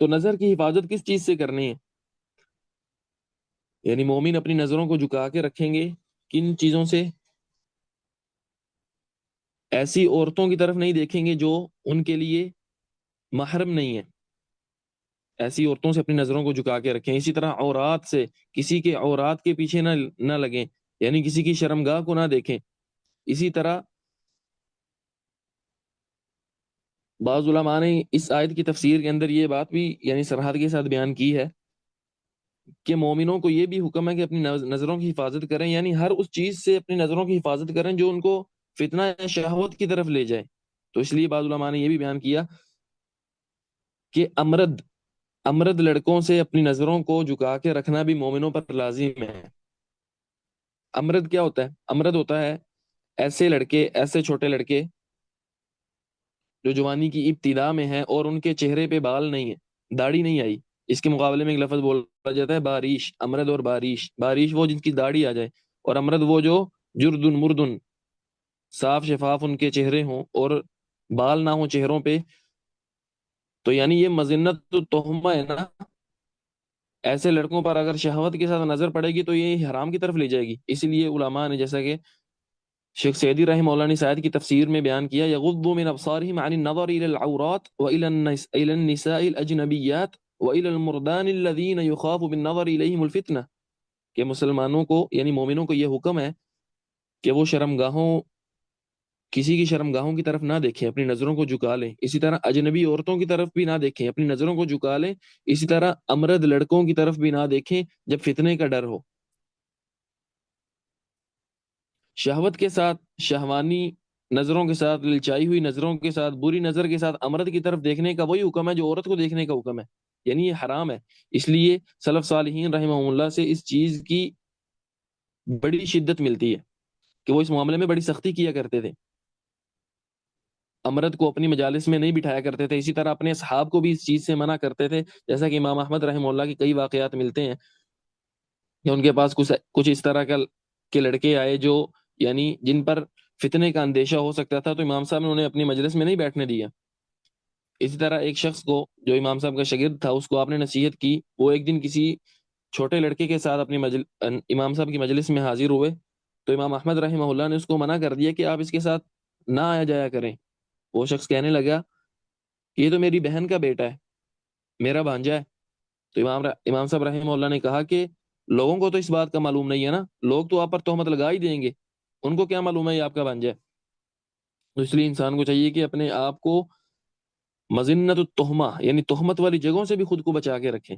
تو نظر کی حفاظت کس چیز سے کرنی ہے؟ یعنی مومن اپنی نظروں کو جھکا کے رکھیں گے کن چیزوں سے؟ ایسی عورتوں کی طرف نہیں دیکھیں گے جو ان کے لیے محرم نہیں ہے، ایسی عورتوں سے اپنی نظروں کو جھکا کے رکھیں۔ اسی طرح عورات سے، کسی کے عورات کے پیچھے نہ لگیں، یعنی کسی کی شرمگاہ کو نہ دیکھیں۔ اسی طرح بعض علماء نے اس آیت کی تفسیر کے اندر یہ بات بھی یعنی صراحت کے ساتھ بیان کی ہے کہ مومنوں کو یہ بھی حکم ہے کہ اپنی نظروں کی حفاظت کریں، یعنی ہر اس چیز سے اپنی نظروں کی حفاظت کریں جو ان کو فتنہ یا شہوت کی طرف لے جائے۔ تو اس لیے بعض علماء نے یہ بھی بیان کیا کہ امرد لڑکوں سے اپنی نظروں کو جھکا کے رکھنا بھی مومنوں پر لازم ہے۔ امرد کیا ہوتا ہے؟ امرد ہوتا ہے ایسے لڑکے، ایسے چھوٹے لڑکے جو جوانی کی ابتدا میں ہیں اور ان کے چہرے پہ بال نہیں ہے، داڑھی نہیں آئی۔ اس کے مقابلے میں ایک لفظ بولا جاتا ہے باریش، امرد اور باریش۔ باریش وہ جن کی داڑھی آ جائے، اور امرد وہ جو جردن مردن، صاف شفاف ان کے چہرے ہوں اور بال نہ ہوں چہروں پہ۔ تو یعنی یہ مذنت تہمہ ہے نا، ایسے لڑکوں پر اگر شہوت کے ساتھ نظر پڑے گی تو یہ حرام کی طرف لے جائے گی۔ اسی لیے علماء نے، جیسا کہ شیخ سعدی رحمہ اللہ نے آیت کی تفسیر میں بیان کیا، یغضوا من ابصارهم عن النظر الى العورات والى النساء الاجنبیات والى المردان الذين يخاف بالنظر اليهم الفتنہ، کہ مسلمانوں کو یعنی مومنوں کو یہ حکم ہے کہ وہ کسی کی شرمگاہوں کی طرف نہ دیکھیں، اپنی نظروں کو جھکا لیں۔ اسی طرح اجنبی عورتوں کی طرف بھی نہ دیکھیں، اپنی نظروں کو جھکا لیں۔ اسی طرح امرد لڑکوں کی طرف بھی نہ دیکھیں جب فتنے کا ڈر ہو۔ شہوت کے ساتھ، شہوانی نظروں کے ساتھ، للچائی ہوئی نظروں کے ساتھ، بری نظر کے ساتھ امرد کی طرف دیکھنے کا وہی حکم ہے جو عورت کو دیکھنے کا حکم ہے، یعنی یہ حرام ہے۔ اس لیے سلف صالحین رحمہ اللہ سے اس چیز کی بڑی شدت ملتی ہے کہ وہ اس معاملے میں بڑی سختی کیا کرتے تھے، امرد کو اپنی مجالس میں نہیں بٹھایا کرتے تھے۔ اسی طرح اپنے اصحاب کو بھی اس چیز سے منع کرتے تھے، جیسا کہ امام احمد رحمہ اللہ کے کئی واقعات ملتے ہیں کہ ان کے پاس کچھ اس طرح کے لڑکے آئے جو یعنی جن پر فتنے کا اندیشہ ہو سکتا تھا، تو امام صاحب نے انہیں اپنی مجلس میں نہیں بیٹھنے دیا۔ اسی طرح ایک شخص کو جو امام صاحب کا شاگرد تھا، اس کو آپ نے نصیحت کی، وہ ایک دن کسی چھوٹے لڑکے کے ساتھ اپنی امام صاحب کی مجلس میں حاضر ہوئے، تو امام احمد رحمہ اللہ نے اس کو منع کر دیا کہ آپ اس کے ساتھ نہ آیا جایا کریں۔ وہ شخص کہنے لگا کہ یہ تو میری بہن کا بیٹا ہے، میرا بھانجا ہے۔ تو امام صاحب رحمہ اللہ نے کہا کہ لوگوں کو تو اس بات کا معلوم نہیں ہے نا، لوگ تو آپ پر تہمت لگا ہی دیں گے، ان کو کیا معلوم ہے یہ آپ کا بھانجا ہے؟ تو اس لیے انسان کو چاہیے کہ اپنے آپ کو مذنت التہمہ یعنی تہمت والی جگہوں سے بھی خود کو بچا کے رکھیں۔